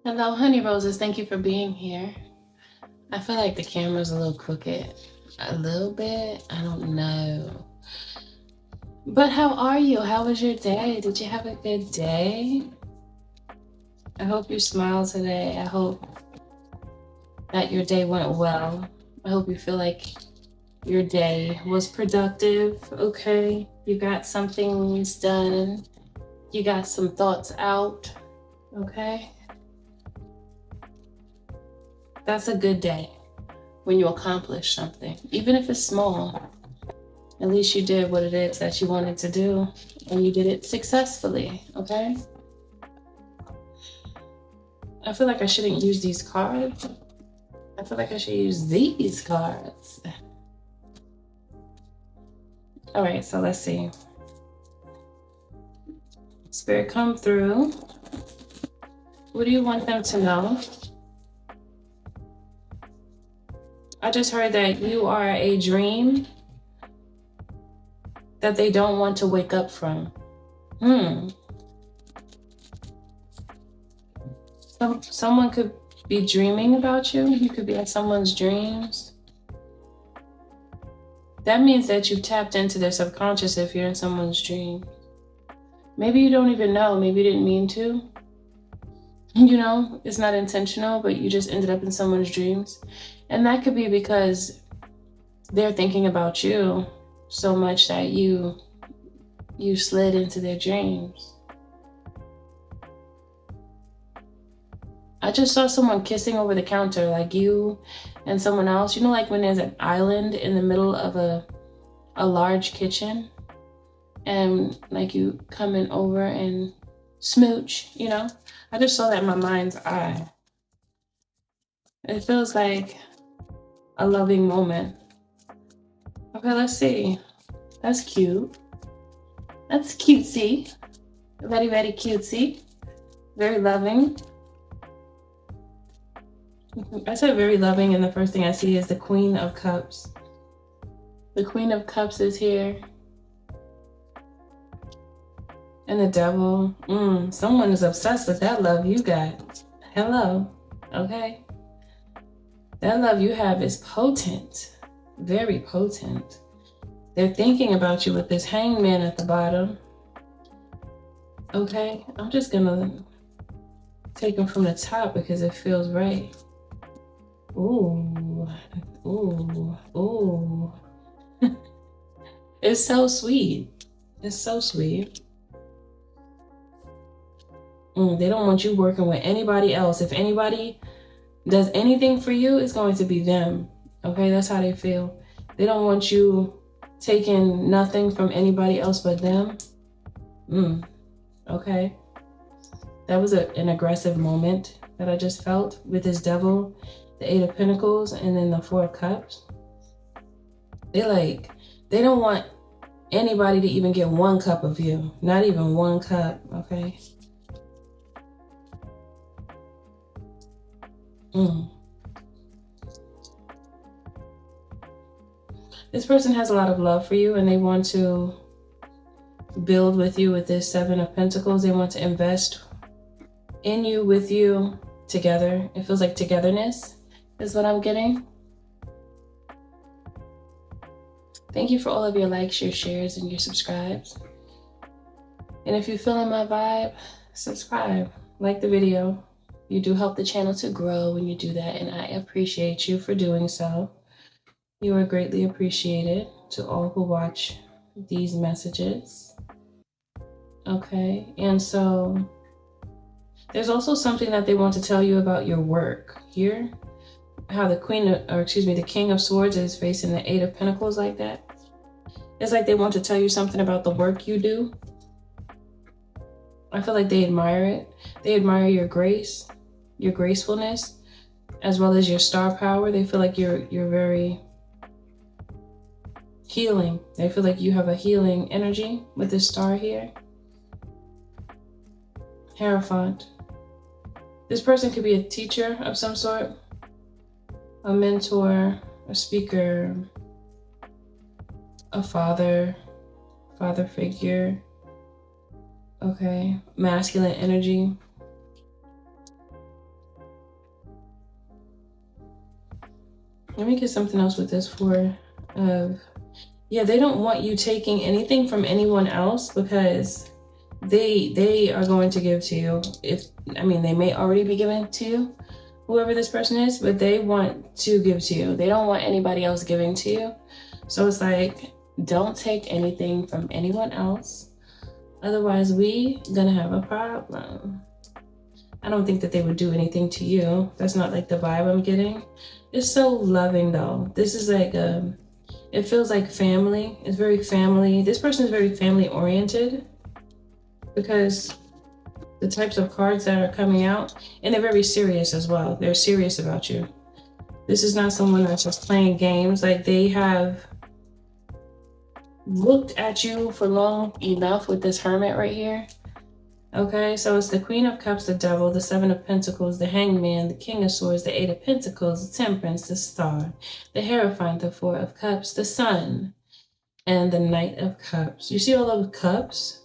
Hello, honey roses. Thank you for being here. I feel like the camera's a little crooked. A little bit. I don't know. But how are you? How was your day? Did you have a good day? I hope you smiled today. I hope that your day went well. I hope you feel like your day was productive. Okay. You got some things done. You got some thoughts out. Okay. That's a good day when you accomplish something, even if it's small. At least you did what it is that you wanted to do, and you did it successfully, okay? I feel like I shouldn't use these cards. I feel like I should use these cards. All right, so let's see. Spirit, come through. What do you want them to know? I just heard that you are a dream that they don't want to wake up from. Someone could be dreaming about you. You could be in someone's dreams. That means that you've tapped into their subconscious if you're in someone's dream. Maybe you don't even know. Maybe you didn't mean to. You know, it's not intentional, but you just ended up in someone's dreams. And that could be because they're thinking about you so much that you slid into their dreams. I just saw someone kissing over the counter, like you and someone else. You know, like when there's an island in the middle of a large kitchen, and like you coming over and smooch, you know? I just saw that in my mind's eye. It feels like a loving moment. Okay, let's see. That's cute. That's cutesy. Very, very cutesy. Very loving. I said very loving, and the first thing I see is the Queen of Cups. The Queen of Cups is here. And the Devil. Someone is obsessed with that love you got. Hello. Okay. That love you have is potent. Very potent. They're thinking about you with this Hangman at the bottom. Okay. I'm just going to take them from the top because it feels right. Ooh. Ooh. Ooh. It's so sweet. It's so sweet. They don't want you working with anybody else. If anybody does anything for you, it's going to be them. Okay, that's how they feel. They don't want you taking nothing from anybody else but them. Okay. That was an aggressive moment that I just felt with this Devil, the Eight of Pentacles, and then the Four of Cups. They don't want anybody to even get one cup of you. Not even one cup, okay? This person has a lot of love for you, and they want to build with you with this Seven of Pentacles. They want to invest in you, with you, together. It feels like togetherness is what I'm getting. Thank you for all of your likes, your shares, and your subscribes. And if you're feeling my vibe, subscribe, like the video. You do help the channel to grow when you do that, and I appreciate you for doing so. You are greatly appreciated to all who watch these messages. Okay, and so there's also something that they want to tell you about your work here. How the the King of Swords is facing the Eight of Pentacles like that. It's like they want to tell you something about the work you do. I feel like they admire it. They admire your grace, your gracefulness, as well as your star power. They feel like you're very healing. They feel like you have a healing energy with this star here. Hierophant. This person could be a teacher of some sort, a mentor, a speaker, a father figure. Okay, masculine energy. Let me get something else with this Four of... Yeah, they don't want you taking anything from anyone else because they are going to give to you. They may already be giving to you, whoever this person is, but they want to give to you. They don't want anybody else giving to you. So it's like, don't take anything from anyone else. Otherwise, we gonna have a problem. I don't think that they would do anything to you. That's not like the vibe I'm getting. It's so loving though. This is like it feels like family. It's very family. This person is very family oriented because the types of cards that are coming out, and they're very serious as well. They're serious about you. This is not someone that's just playing games. Like, they have looked at you for long enough with this Hermit right here. Okay, so it's the Queen of Cups, the Devil, the Seven of Pentacles, the Hanged Man, the King of Swords, the Eight of Pentacles, the Temperance, the Star, the Hierophant, the Four of Cups, the Sun, and the Knight of Cups. You see all those cups?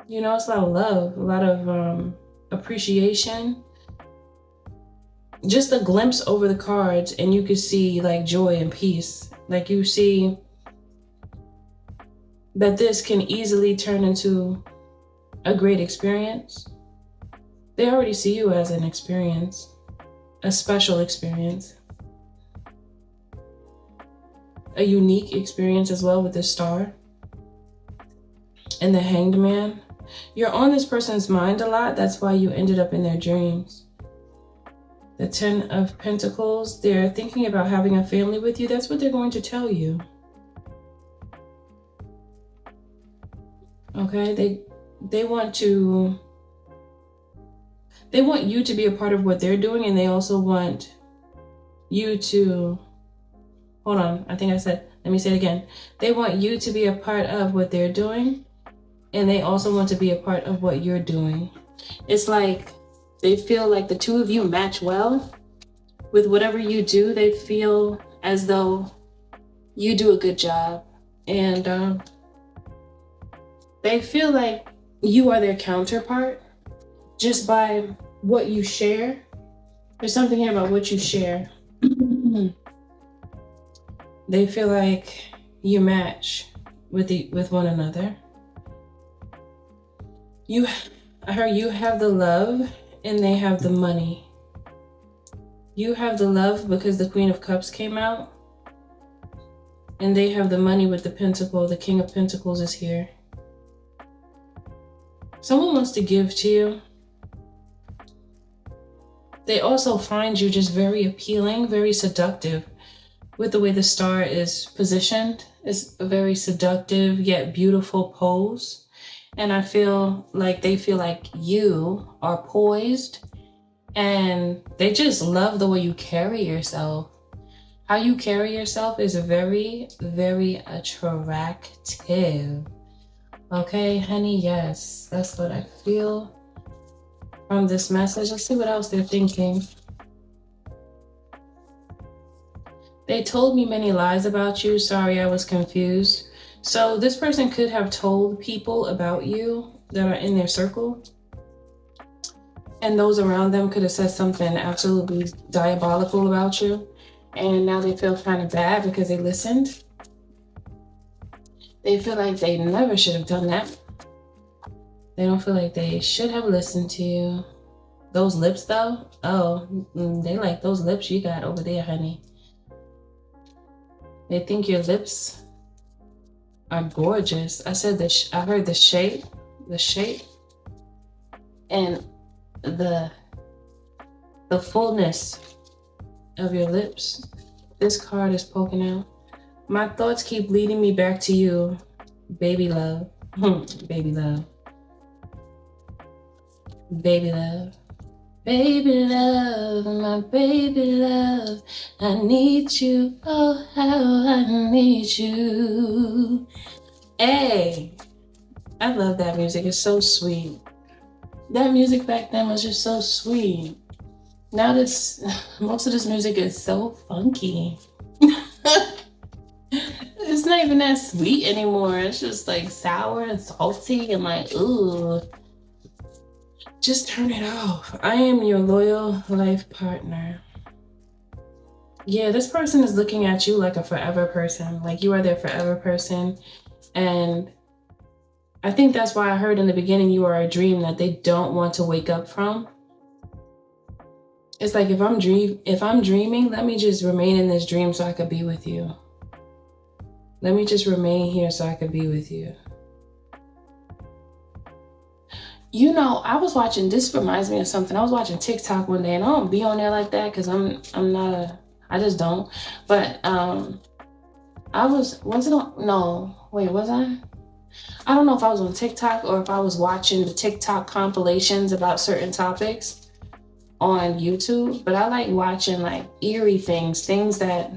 You know, it's a lot of love, a lot of appreciation. Just a glimpse over the cards, and you could see like joy and peace. Like, you see that this can easily turn into a great experience. They already see you as an experience, a special experience, a unique experience as well with the Star and the Hanged Man. You're on this person's mind a lot. That's why you ended up in their dreams. The Ten of Pentacles, they're thinking about having a family with you. That's what they're going to tell you. Okay, they want you to be a part of what they're doing, and they also want you to, hold on, let me say it again. They want you to be a part of what they're doing, and they also want to be a part of what you're doing. It's like they feel like the two of you match well with whatever you do. They feel as though you do a good job, and they feel like you are their counterpart just by what you share. There's something here about what you share. They feel like you match with one another. I heard you have the love and they have the money. You have the love because the Queen of Cups came out, and they have the money with the Pentacle. The King of Pentacles is here. Someone wants to give to you. They also find you just very appealing, very seductive. With the way the Star is positioned, it's a very seductive yet beautiful pose. And I feel like they feel like you are poised, and they just love the way you carry yourself. How you carry yourself is very, very attractive. Okay, honey, yes, that's what I feel from this message. Let's see what else they're thinking. They told me many lies about you. Sorry, I was confused. So this person could have told people about you that are in their circle, and those around them could have said something absolutely diabolical about you, and now they feel kind of bad because they listened. They feel like they never should have done that. They don't feel like they should have listened to you. Those lips though, they like those lips you got over there, honey. They think your lips are gorgeous. I said that I heard the shape, and the fullness of your lips. This card is poking out. My thoughts keep leading me back to you, baby love. Baby love. Baby love. Baby love, my baby love. I need you, oh how I need you. Hey, I love that music. It's so sweet. That music back then was just so sweet. Now most of this music is so funky. It's not even that sweet anymore. It's just like sour and salty and like, ooh. Just turn it off. I am your loyal life partner. Yeah, this person is looking at you like a forever person. Like you are their forever person. And I think that's why I heard in the beginning you are a dream that they don't want to wake up from. It's like if I'm dreaming, let me just remain in this dream so I could be with you. Let me just remain here so I could be with you. You know, I was watching, this reminds me of something. I was watching TikTok one day, and I don't be on there like that because I just don't. But was it on, no, wait, was I? I don't know if I was on TikTok or if I was watching the TikTok compilations about certain topics on YouTube, but I like watching like eerie things that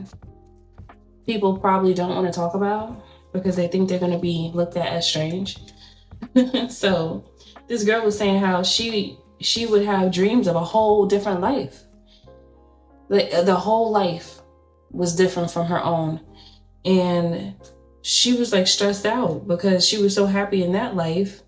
people probably don't want to talk about because they think they're going to be looked at as strange. So this girl was saying how she would have dreams of a whole different life. The whole life was different from her own. And she was like stressed out because she was so happy in that life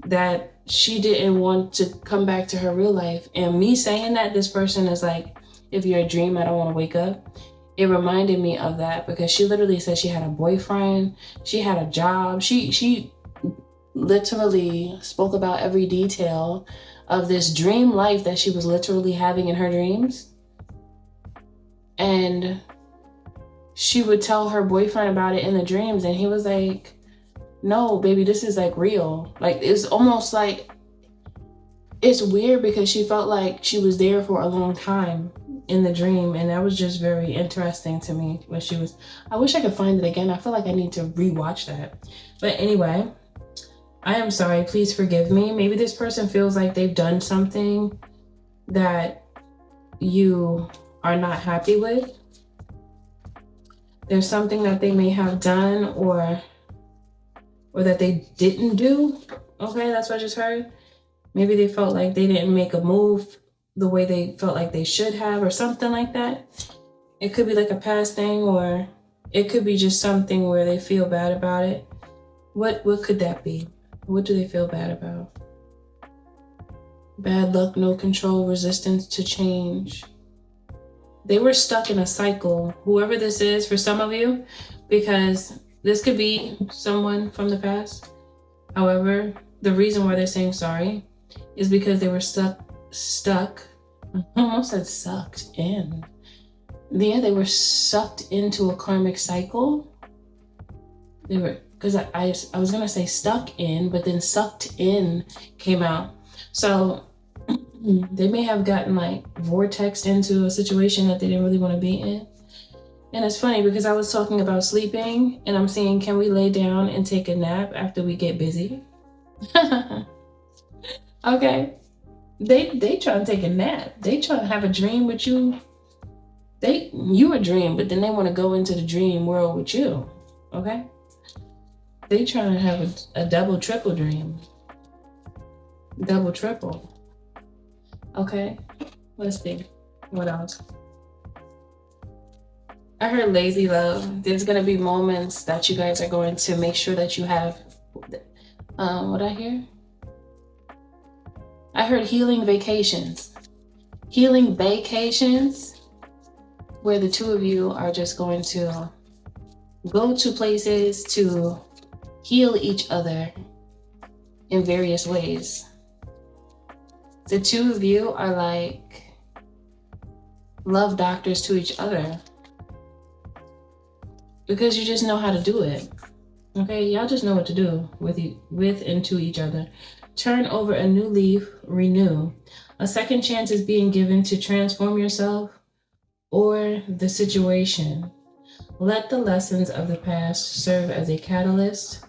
that she didn't want to come back to her real life. And me saying that this person is like, if you're a dream, I don't want to wake up. It reminded me of that because she literally said she had a boyfriend, she had a job. She literally spoke about every detail of this dream life that she was literally having in her dreams. And she would tell her boyfriend about it in the dreams, and he was like, no, baby, this is like real. Like, it's almost like, it's weird because she felt like she was there for a long time in the dream. And that was just very interesting to me when she was, I wish I could find it again. I feel like I need to rewatch that. But anyway, I am sorry, please forgive me. Maybe this person feels like they've done something that you are not happy with. There's something that they may have done or that they didn't do. Okay, that's what I just heard. Maybe they felt like they didn't make a move the way they felt like they should have or something like that. It could be like a past thing, or it could be just something where they feel bad about it. What could that be? What do they feel bad about? Bad luck, no control, resistance to change. They were stuck in a cycle, whoever this is for some of you, because this could be someone from the past. However, the reason why they're saying sorry is because they were stuck. I almost said sucked in. Yeah, they were sucked into a karmic cycle. They were, because I was going to say stuck in, but then sucked in came out. So they may have gotten like vortexed into a situation that they didn't really want to be in. And it's funny because I was talking about sleeping and I'm saying, can we lay down and take a nap after we get busy? Okay. They try to take a nap. They try to have a dream with you. You a dream, but then they want to go into the dream world with you. Okay. They try to have a double, triple dream. Double, triple. Okay, let's see. What else? I heard lazy love. There's going to be moments that you guys are going to make sure that you have, what I hear? I heard healing vacations. Healing vacations where the two of you are just going to go to places to heal each other in various ways. The two of you are like love doctors to each other because you just know how to do it. Okay, y'all just know what to do with and to each other. Turn over a new leaf, renew. A second chance is being given to transform yourself or the situation. Let the lessons of the past serve as a catalyst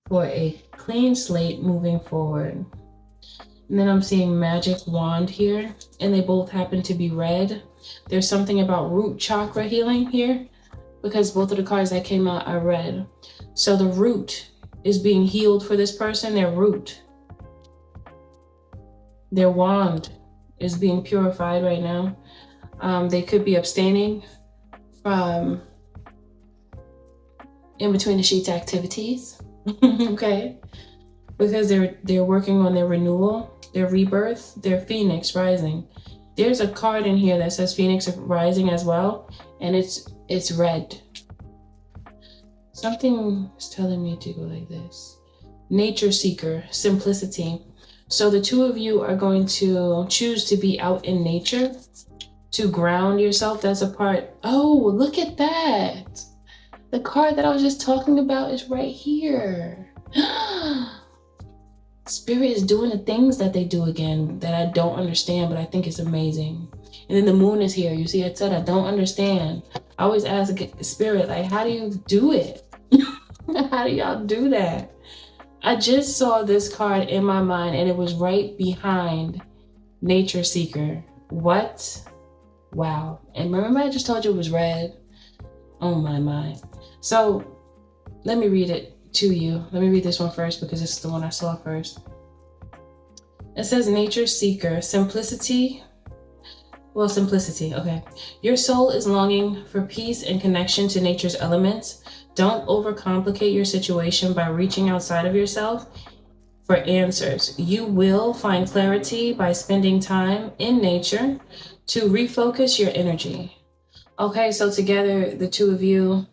for a clean slate moving forward. And then I'm seeing magic wand here, and they both happen to be red. There's something about root chakra healing here because both of the cards that came out are red. So the root is being healed for this person, their root. Their wand is being purified right now. They could be abstaining from in between the sheets activities. Okay, because they're working on their renewal, their rebirth, their phoenix rising. There's a card in here that says Phoenix Rising as well, and it's red. Something is telling me to go like this. Nature seeker, simplicity. So the two of you are going to choose to be out in nature, to ground yourself. That's a part. Oh, look at that. The card that I was just talking about is right here. Spirit is doing the things that they do again that I don't understand, but I think it's amazing. And then the moon is here. You see, I said I don't understand. I always ask Spirit, like, how do you do it? How do y'all do that? I just saw this card in my mind and it was right behind Nature Seeker. What? Wow. And remember I just told you it was red? Oh my. So let me read it to you. Let me read this one first because it's the one I saw first. It says Nature Seeker, simplicity. Well, simplicity, okay. Your soul is longing for peace and connection to nature's elements. Don't overcomplicate your situation by reaching outside of yourself for answers. You will find clarity by spending time in nature to refocus your energy. Okay, so together, the two of you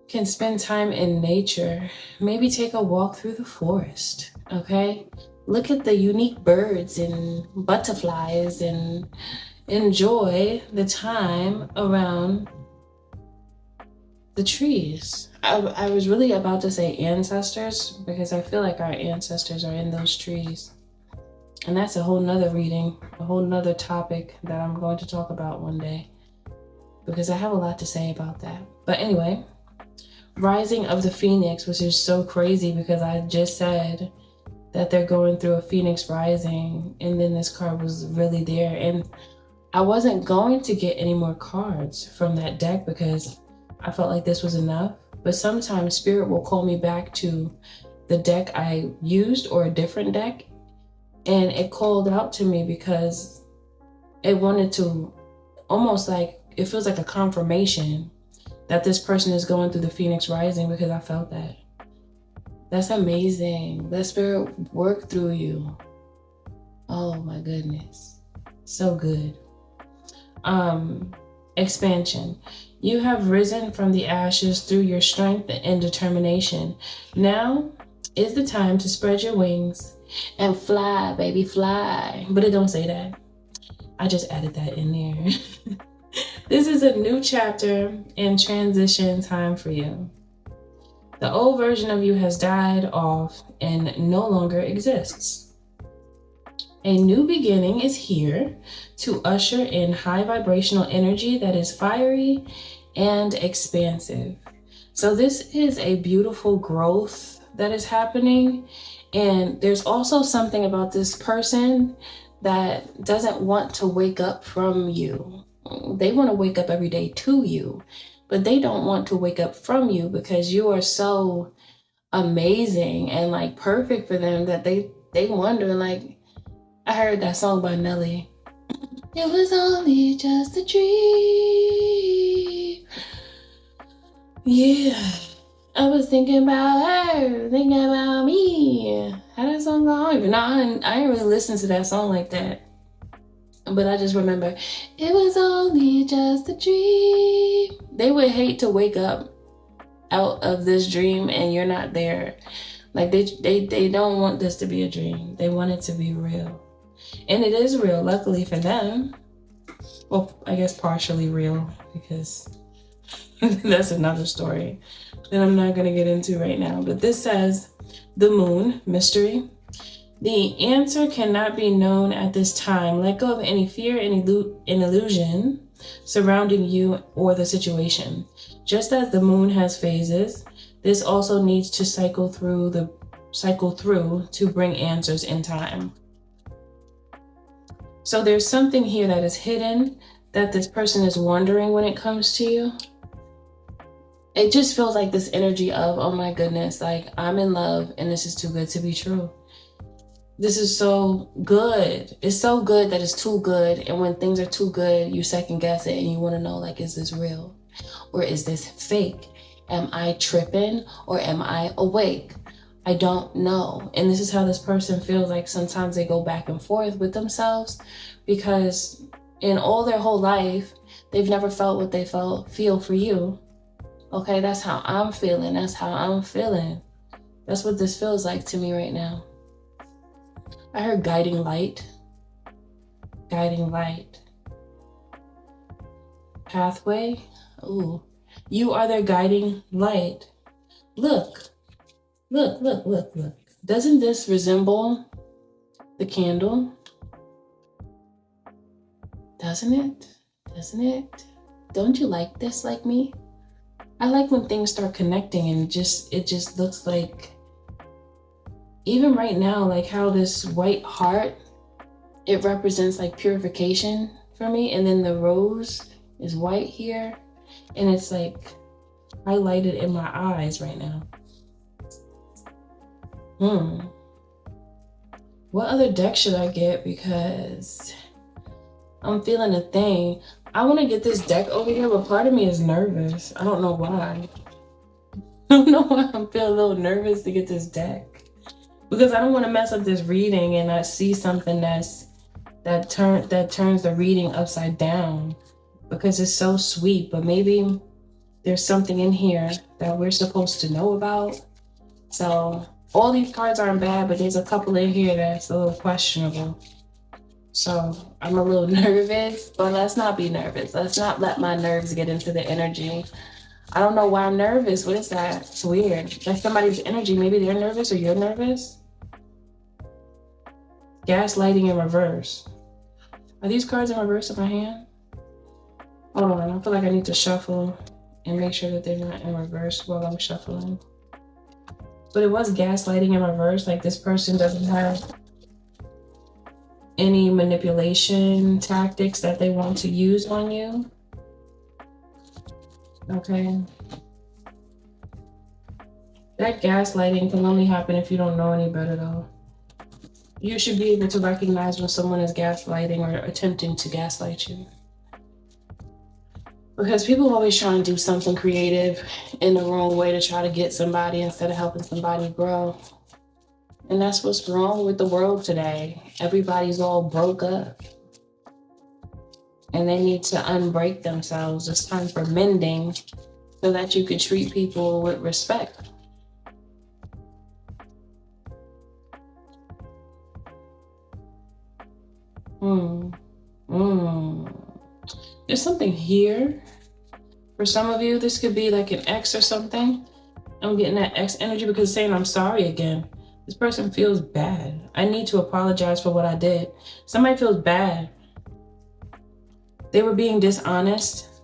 can spend time in nature. Maybe take a walk through the forest, okay? Look at the unique birds and butterflies and enjoy the time around the trees. I was really about to say ancestors because I feel like our ancestors are in those trees. And that's a whole nother reading, a whole nother topic that I'm going to talk about one day because I have a lot to say about that. But anyway, Rising of the Phoenix, which is so crazy because I just said that they're going through a Phoenix rising, and then this card was really there. And I wasn't going to get any more cards from that deck because I felt like this was enough. But sometimes Spirit will call me back to the deck I used or a different deck, and it called out to me because it wanted to, almost like, it feels like a confirmation that this person is going through the Phoenix rising because I felt that. That's amazing. Let Spirit work through you. Oh my goodness. So good. Expansion. You have risen from the ashes through your strength and determination. Now is the time to spread your wings and fly, baby, fly. But it don't say that. I just added that in there. This is a new chapter and transition time for you. The old version of you has died off and no longer exists. A new beginning is here to usher in high vibrational energy that is fiery and expansive. So this is a beautiful growth that is happening. And there's also something about this person that doesn't want to wake up from you. They want to wake up every day to you, but they don't want to wake up from you because you are so amazing and like perfect for them that they wonder, like, I heard that song by Nelly. It was only just a dream. Yeah. I was thinking about her, thinking about me. How that song go? I don't even know. I didn't really listen to that song like that. But I just remember, it was only just a dream. They would hate to wake up out of this dream and you're not there. Like they don't want this to be a dream. They want it to be real. And it is real, luckily for them. Well, I guess partially real because that's another story that I'm not going to get into right now. But this says, the moon, mystery. The answer cannot be known at this time. Let go of any fear and illusion surrounding you or the situation. Just as the moon has phases, this also needs to cycle through to bring answers in time. So there's something here that is hidden that this person is wondering when it comes to you. It just feels like this energy of, oh my goodness, like I'm in love and this is too good to be true. This is so good. It's so good that it's too good. And when things are too good, you second guess it and you want to know, like, is this real? Or is this fake? Am I tripping or am I awake? I don't know. And this is how this person feels like sometimes they go back and forth with themselves because in all their whole life, they've never felt what they feel for you. Okay, that's how I'm feeling. That's how I'm feeling. That's what this feels like to me right now. I heard guiding light. Guiding light. Pathway. Ooh. You are their guiding light. Look. Look, look, look, look. Doesn't this resemble the candle? Doesn't it? Doesn't it? Don't you like this like me? I like when things start connecting and it just looks like, even right now, like how this white heart, it represents like purification for me. And then the rose is white here. And it's like highlighted in my eyes right now. What other deck should I get? Because I'm feeling a thing. I want to get this deck over here, but part of me is nervous. I don't know why. I don't know why I'm feeling a little nervous to get this deck. Because I don't want to mess up this reading and I see something that turns the reading upside down. Because it's so sweet, but maybe there's something in here that we're supposed to know about. So all these cards aren't bad, but there's a couple in here that's a little questionable. So I'm a little nervous, but let's not be nervous. Let's not let my nerves get into the energy. I don't know why I'm nervous. What is that? It's weird. That's somebody's energy. Maybe they're nervous or you're nervous. Gaslighting in reverse. Are these cards in reverse in my hand? Hold on, I feel like I need to shuffle and make sure that they're not in reverse while I'm shuffling. But it was gaslighting in reverse, like this person doesn't have any manipulation tactics that they want to use on you. Okay. That gaslighting can only happen if you don't know any better though. You should be able to recognize when someone is gaslighting or attempting to gaslight you. Because people always try and do something creative in the wrong way to try to get somebody instead of helping somebody grow. And that's what's wrong with the world today. Everybody's all broke up. And they need to unbreak themselves. It's time for mending so that you can treat people with respect. There's something here. For some of you, this could be like an ex or something. I'm getting that ex energy because it's saying I'm sorry again. This person feels bad. I need to apologize for what I did. Somebody feels bad. They were being dishonest.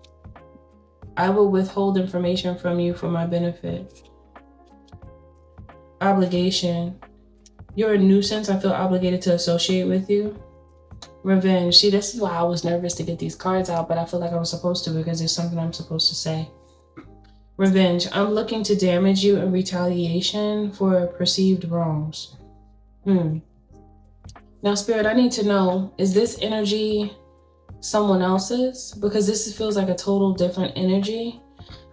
I will withhold information from you for my benefit. Obligation. You're a nuisance. I feel obligated to associate with you. Revenge. See, this is why I was nervous to get these cards out, but I feel like I was supposed to because there's something I'm supposed to say. Revenge. I'm looking to damage you in retaliation for perceived wrongs. Now, Spirit, I need to know, is this energy someone else's? Because this feels like a total different energy,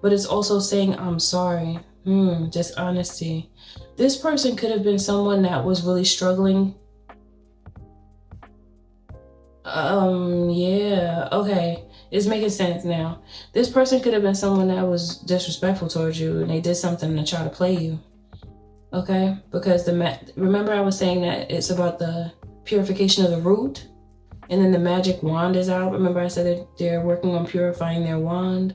but it's also saying, I'm sorry. Dishonesty. This person could have been someone that was really struggling. Yeah, okay. It's making sense now. This person could have been someone that was disrespectful towards you and they did something to try to play you. Okay? Because remember I was saying that it's about the purification of the root and then the magic wand is out. Remember I said that they're working on purifying their wand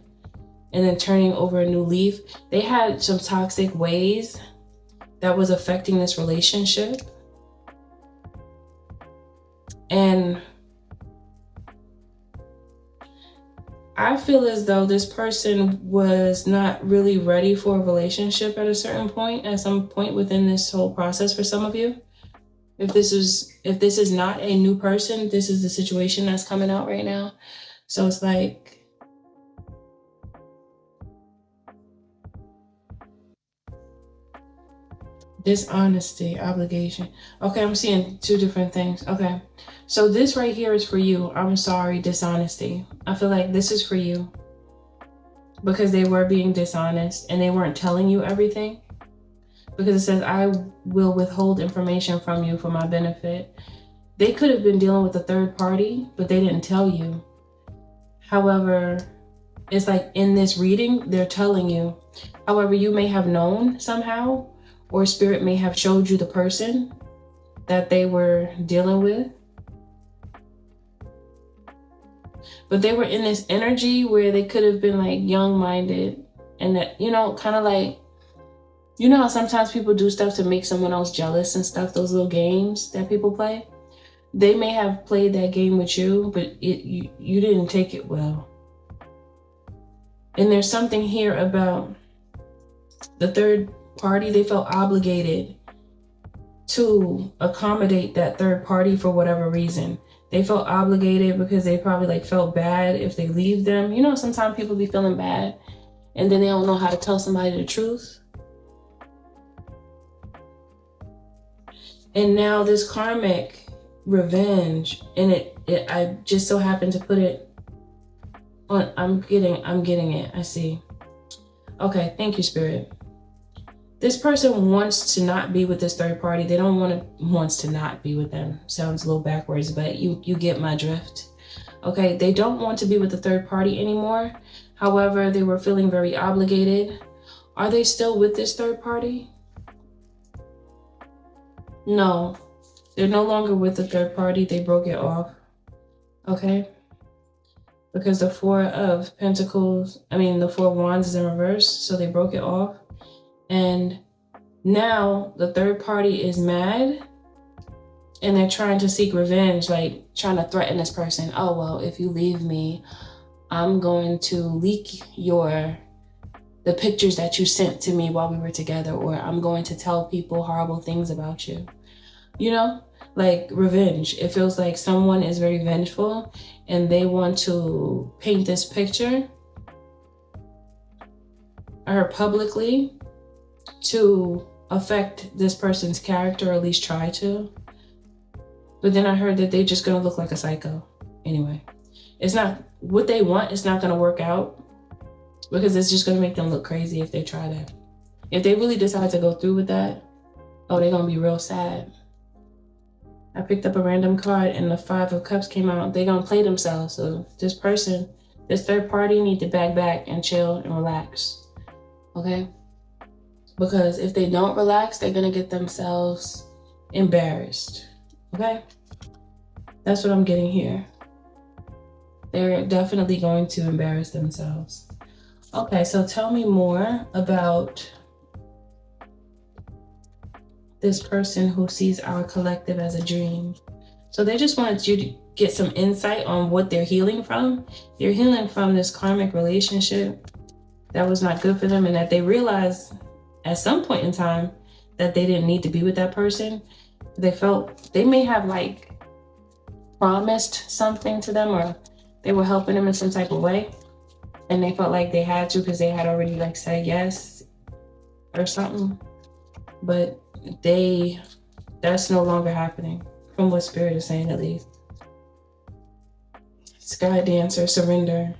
and then turning over a new leaf. They had some toxic ways that was affecting this relationship. And I feel as though this person was not really ready for a relationship at some point within this whole process for some of you. If this is not a new person, this is the situation that's coming out right now. So it's like, dishonesty, obligation. Okay, I'm seeing two different things. Okay, so this right here is for you. I'm sorry, dishonesty. I feel like this is for you because they were being dishonest and they weren't telling you everything. Because it says, I will withhold information from you for my benefit. They could have been dealing with a third party, but they didn't tell you. However, it's like in this reading, they're telling you. However, you may have known somehow, or spirit may have showed you the person that they were dealing with. But they were in this energy where they could have been like young-minded, and that, you know, kind of like, you know how sometimes people do stuff to make someone else jealous and stuff, those little games that people play. They may have played that game with you, but you didn't take it well. And there's something here about the third party. They felt obligated to accommodate that third party for whatever reason. They felt obligated because they probably like felt bad if they leave them. You know, sometimes people be feeling bad and then they don't know how to tell somebody the truth. And now this karmic revenge, and I just so happened to put it on. I'm getting it. I see. Okay, thank you, Spirit. This person wants to not be with this third party. They don't wants to not be with them. Sounds a little backwards, but you get my drift. Okay, they don't want to be with the third party anymore. However, they were feeling very obligated. Are they still with this third party? No, they're no longer with the third party. They broke it off. Okay, because the Four of Pentacles, the Four of Wands is in reverse, so they broke it off. And now the third party is mad and they're trying to seek revenge, like trying to threaten this person. Oh, well, if you leave me, I'm going to leak the pictures that you sent to me while we were together, or I'm going to tell people horrible things about you. You know, like revenge. It feels like someone is very vengeful and they want to paint this picture or publicly to affect this person's character, or at least try to. But then I heard that they're just gonna look like a psycho. Anyway, it's not what they want. It's not gonna work out because it's just gonna make them look crazy if they try that. If they really decide to go through with that, oh, they're gonna be real sad. I picked up a random card and the Five of Cups came out. They're gonna play themselves. So this third party need to back and chill and relax. Okay? Because if they don't relax, they're gonna get themselves embarrassed. Okay? That's what I'm getting here. They're definitely going to embarrass themselves. Okay, so tell me more about this person who sees our collective as a dream. So they just wanted you to get some insight on what they're healing from. They're healing from this karmic relationship that was not good for them, and that they realized at some point in time that they didn't need to be with that person. They felt they may have like promised something to them, or they were helping them in some type of way, and they felt like they had to because they had already like said yes or something. But that's no longer happening from what Spirit is saying, at least. Sky Dancer, surrender.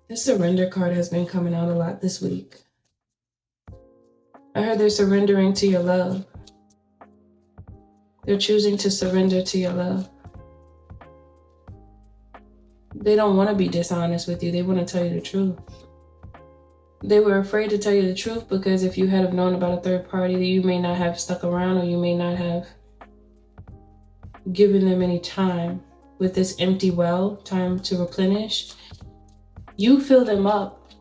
This surrender card has been coming out a lot this week. I heard they're surrendering to your love. They're choosing to surrender to your love. They don't want to be dishonest with you. They want to tell you the truth. They were afraid to tell you the truth because if you had have known about a third party, you may not have stuck around, or you may not have given them any time with this empty well, time to replenish. You fill them up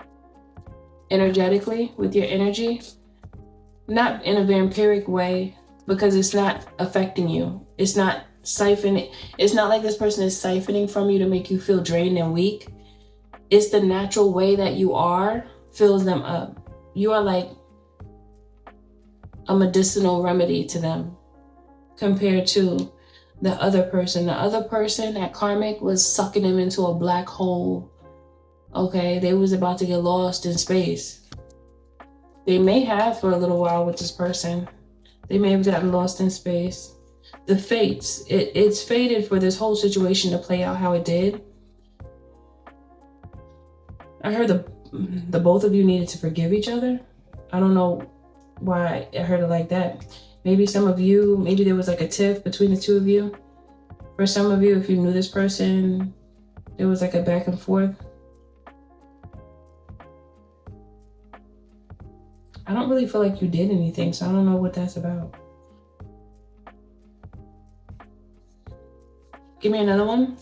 energetically with your energy, not in a vampiric way, because it's not affecting you. It's not siphoning. It's not like this person is siphoning from you to make you feel drained and weak. It's the natural way that you are fills them up. You are like a medicinal remedy to them compared to the other person. The other person, that karmic, was sucking them into a black hole. Okay, they was about to get lost in space. They may have for a little while with this person. They may have gotten lost in space. The fates, it's fated for this whole situation to play out how it did. I heard the both of you needed to forgive each other. I don't know why I heard it like that. Maybe some of you, maybe there was like a tiff between the two of you. For some of you, if you knew this person, there was like a back and forth. I don't really feel like you did anything, so I don't know what that's about. Give me another one.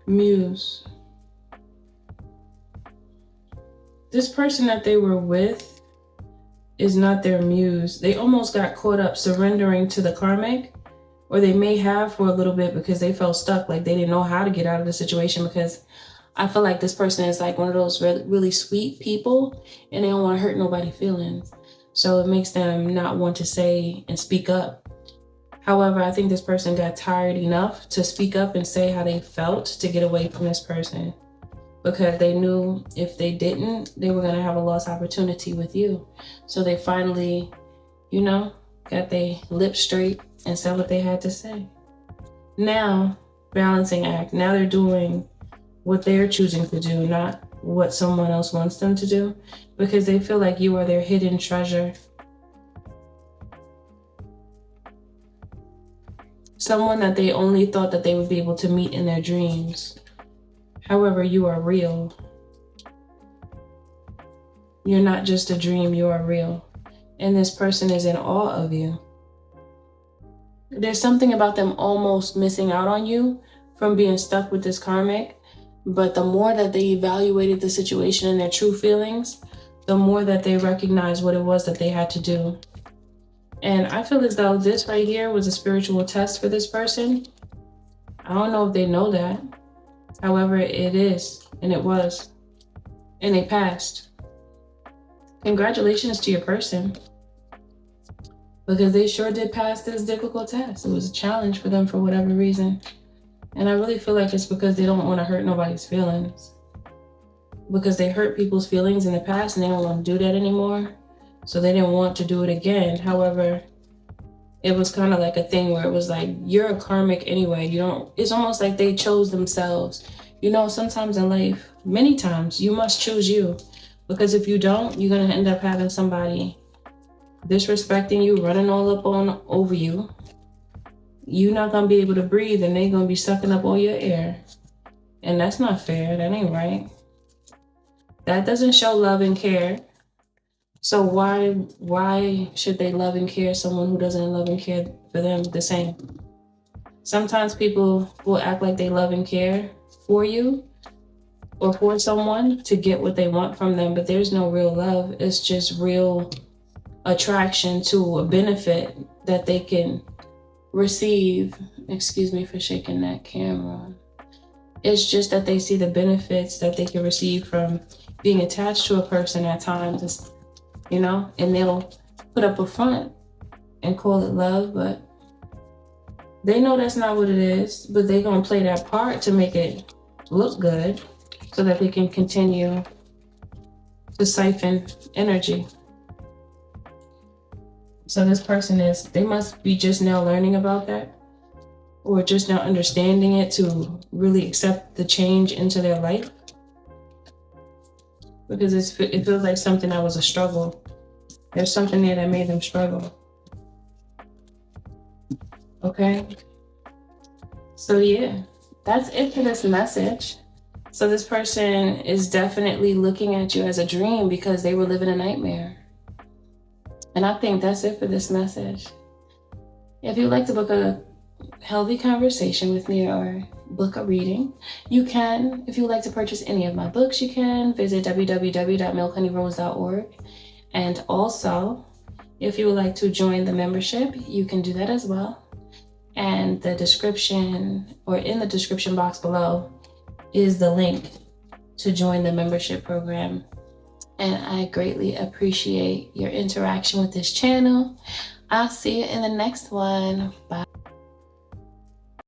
Muse. This person that they were with is not their muse. They almost got caught up surrendering to the karmic, or they may have for a little bit because they felt stuck, like they didn't know how to get out of the situation. Because I feel like this person is like one of those really, really sweet people, and they don't want to hurt nobody's feelings. So it makes them not want to say and speak up. However, I think this person got tired enough to speak up and say how they felt to get away from this person, because they knew if they didn't, they were going to have a lost opportunity with you. So they finally, got their lips straight and said what they had to say. Now, balancing act. Now they're doing what they're choosing to do, not what someone else wants them to do, because they feel like you are their hidden treasure. Someone that they only thought that they would be able to meet in their dreams. However, you are real. You're not just a dream, you are real. And this person is in awe of you. There's something about them almost missing out on you from being stuck with this karmic. But the more that they evaluated the situation and their true feelings, the more that they recognized what it was that they had to do. And I feel as though this right here was a spiritual test for this person. I don't know if they know that. However, it is, and it was, and they passed. Congratulations to your person, because they sure did pass this difficult test. It was a challenge for them for whatever reason. And I really feel like it's because they don't want to hurt nobody's feelings, because they hurt people's feelings in the past and they don't want to do that anymore. So they didn't want to do it again. However, it was kind of like a thing where it was like, you're a karmic anyway. It's almost like they chose themselves. Sometimes in life, many times, you must choose you. Because if you don't, you're going to end up having somebody disrespecting you, running all up over you. You're not going to be able to breathe, and they're going to be sucking up all your air. And that's not fair. That ain't right. That doesn't show love and care. So why should they love and care someone who doesn't love and care for them the same? Sometimes people will act like they love and care for you or for someone to get what they want from them, but there's no real love. It's just real attraction to a benefit that they can receive. Excuse me for shaking that camera. It's just that they see the benefits that they can receive from being attached to a person at times, and they'll put up a front and call it love, but they know that's not what it is, but they're going to play that part to make it look good so that they can continue to siphon energy. So this person they must be just now learning about that, or just now understanding it to really accept the change into their life. Because it feels like something that was a struggle. There's something there that made them struggle. Okay? So yeah, that's it for this message. So this person is definitely looking at you as a dream because they were living a nightmare. And I think that's it for this message. If you'd like to book a healthy conversation with me or book a reading, you can. If you'd like to purchase any of my books, you can visit www.MNHONEYROSE.org. And also, if you would like to join the membership, you can do that as well. And the description, or in the description box below, is the link to join the membership program. And I greatly appreciate your interaction with this channel. I'll see you in the next one. Bye.